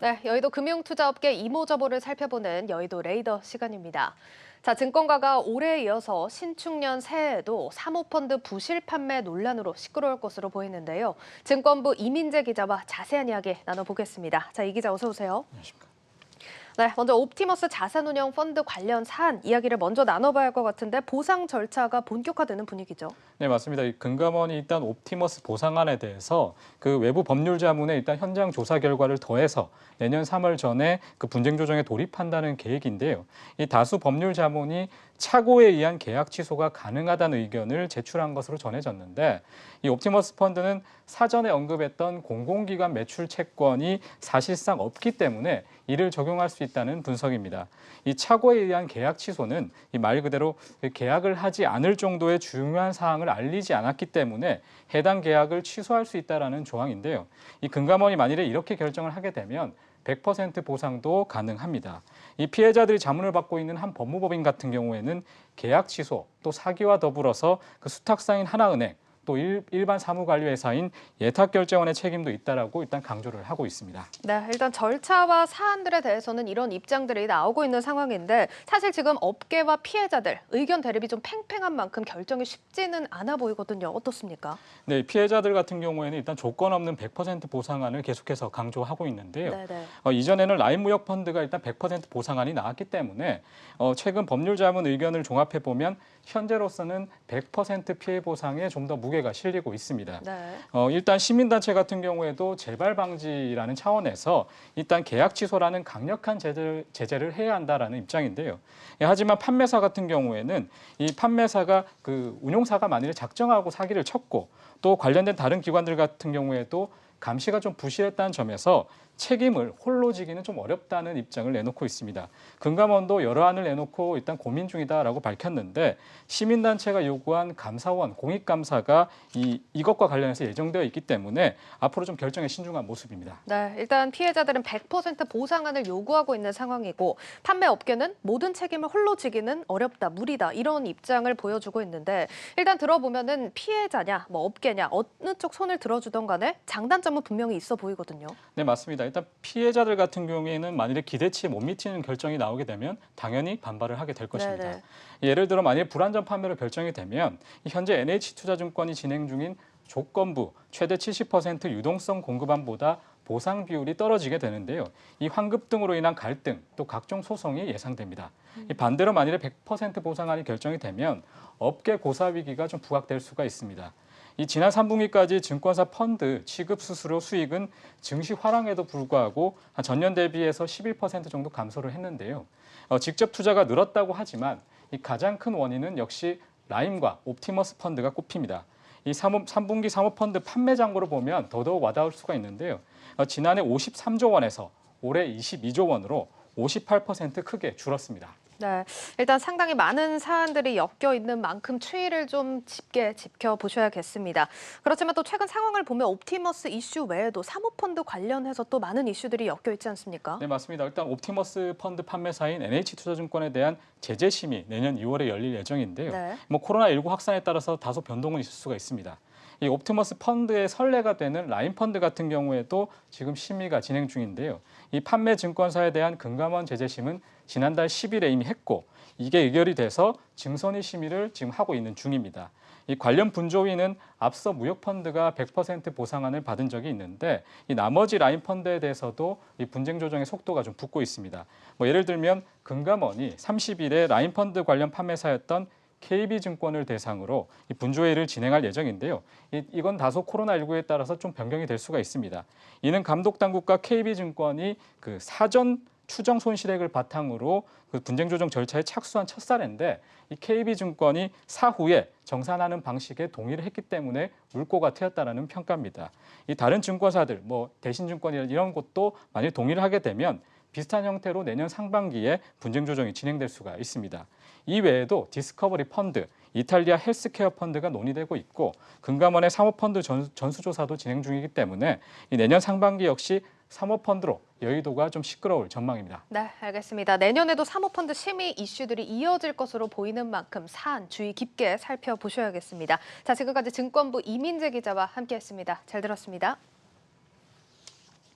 네, 여의도 금융투자업계 이모저모를 살펴보는 여의도 레이더 시간입니다. 자, 증권가가 올해에 이어서 신축년 새해에도 사모펀드 부실 판매 논란으로 시끄러울 것으로 보이는데요. 증권부 이민재 기자와 자세한 이야기 나눠보겠습니다. 자, 이 기자 어서 오세요. 안녕하십니까. 네, 먼저 옵티머스 자산운용 펀드 관련 사안 이야기를 먼저 나눠봐야 할 것 같은데 보상 절차가 본격화되는 분위기죠. 네, 맞습니다. 이 금감원이 일단 옵티머스 보상안에 대해서 그 외부 법률 자문에 일단 현장 조사 결과를 더해서 내년 3월 전에 그 분쟁 조정에 돌입한다는 계획인데요. 이 다수 법률 자문이 착오에 의한 계약 취소가 가능하다는 의견을 제출한 것으로 전해졌는데 이 옵티머스 펀드는 사전에 언급했던 공공기관 매출 채권이 사실상 없기 때문에 이를 적용할 수 있다는 분석입니다. 이 착오에 의한 계약 취소는 이 말 그대로 계약을 하지 않을 정도의 중요한 사항을 알리지 않았기 때문에 해당 계약을 취소할 수 있다는 조항인데요. 이 금감원이 만일에 이렇게 결정을 하게 되면 100% 보상도 가능합니다. 이 피해자들이 자문을 받고 있는 한 법무법인 같은 경우에는 계약 취소, 또 사기와 더불어서 그 수탁사인 하나은행, 또 일반 사무관리회사인 예탁결제원의 책임도 있다라고 일단 강조를 하고 있습니다. 네, 일단 절차와 사안들에 대해서는 이런 입장들이 나오고 있는 상황인데 사실 지금 업계와 피해자들 의견 대립이 좀 팽팽한 만큼 결정이 쉽지는 않아 보이거든요. 어떻습니까? 네, 피해자들 같은 경우에는 일단 조건 없는 100% 보상안을 계속해서 강조하고 있는데요. 네네. 이전에는 라인무역펀드가 일단 100% 보상안이 나왔기 때문에 최근 법률자문 의견을 종합해 보면 현재로서는 100% 피해 보상에 좀 더 무게가 실리고 있습니다. 네. 일단 시민단체 같은 경우에도 재발 방지라는 차원에서 일단 계약 취소라는 강력한 제재를 해야 한다라는 입장인데요. 하지만 판매사 같은 경우에는 이 판매사가 그 운용사가 만일에 작정하고 사기를 쳤고 또 관련된 다른 기관들 같은 경우에도 감시가 좀 부실했다는 점에서 책임을 홀로 지기는 좀 어렵다는 입장을 내놓고 있습니다. 금감원도 여러 안을 내놓고 일단 고민 중이다라고 밝혔는데 시민단체가 요구한 감사원 공익감사가 이것과 관련해서 예정되어 있기 때문에 앞으로 좀 결정에 신중한 모습입니다. 네, 일단 피해자들은 100% 보상안을 요구하고 있는 상황이고 판매업계는 모든 책임을 홀로 지기는 어렵다, 무리다 이런 입장을 보여주고 있는데 일단 들어보면은 피해자냐, 뭐 업계냐 어느 쪽 손을 들어주던 간에 장단점은 분명히 있어 보이거든요. 네, 맞습니다. 일단 피해자들 같은 경우에는 만일에 기대치에 못 미치는 결정이 나오게 되면 당연히 반발을 하게 될 것입니다. 네네. 예를 들어 만일 불안전 판매로 결정이 되면 현재 NH투자증권이 진행 중인 조건부 최대 70% 유동성 공급안보다 보상 비율이 떨어지게 되는데요. 이 환급 등으로 인한 갈등 또 각종 소송이 예상됩니다. 반대로 만일에 100% 보상안이 결정이 되면 업계 고사 위기가 좀 부각될 수가 있습니다. 이 지난 3분기까지 증권사 펀드 취급 수수료 수익은 증시 화랑에도 불구하고 전년 대비해서 11% 정도 감소를 했는데요. 직접 투자가 늘었다고 하지만 이 가장 큰 원인은 역시 라임과 옵티머스 펀드가 꼽힙니다. 이 3분기 사모펀드 판매 잔고를 보면 더더욱 와닿을 수가 있는데요. 지난해 53조 원에서 올해 22조 원으로 58% 크게 줄었습니다. 네, 일단 상당히 많은 사안들이 엮여 있는 만큼 추이를 좀 짙게 지켜보셔야겠습니다. 그렇지만 또 최근 상황을 보면 옵티머스 이슈 외에도 사모펀드 관련해서 또 많은 이슈들이 엮여 있지 않습니까? 네, 맞습니다. 일단 옵티머스 펀드 판매사인 NH투자증권에 대한 제재 심의 내년 2월에 열릴 예정인데요. 네. 코로나19 확산에 따라서 다소 변동은 있을 수가 있습니다. 이 옵티머스 펀드의 선례가 되는 라인 펀드 같은 경우에도 지금 심의가 진행 중인데요. 이 판매 증권사에 대한 금감원 제재심은 지난달 10일에 이미 했고 이게 의결이 돼서 증선의 심의를 지금 하고 있는 중입니다. 이 관련 분조위는 앞서 무역펀드가 100% 보상안을 받은 적이 있는데 이 나머지 라인 펀드에 대해서도 이 분쟁 조정의 속도가 좀 붙고 있습니다. 예를 들면 금감원이 30일에 라인 펀드 관련 판매사였던 KB증권을 대상으로 이 분조회의를 진행할 예정인데요. 이건 다소 코로나19에 따라서 좀 변경이 될 수가 있습니다. 이는 감독당국과 KB증권이 그 사전 추정 손실액을 바탕으로 그 분쟁 조정 절차에 착수한 첫 사례인데 이 KB증권이 사후에 정산하는 방식에 동의를 했기 때문에 물꼬가 트였다라는 평가입니다. 이 다른 증권사들, 대신증권이나 이런 곳도 만약 동의를 하게 되면 비슷한 형태로 내년 상반기에 분쟁 조정이 진행될 수가 있습니다. 이 외에도 디스커버리 펀드, 이탈리아 헬스케어 펀드가 논의되고 있고 금감원의 사모펀드 전수조사도 진행 중이기 때문에 이 내년 상반기 역시 사모펀드로 여의도가 좀 시끄러울 전망입니다. 네, 알겠습니다. 내년에도 사모펀드 심의 이슈들이 이어질 것으로 보이는 만큼 사안 주의 깊게 살펴보셔야겠습니다. 자, 지금까지 증권부 이민재 기자와 함께했습니다. 잘 들었습니다.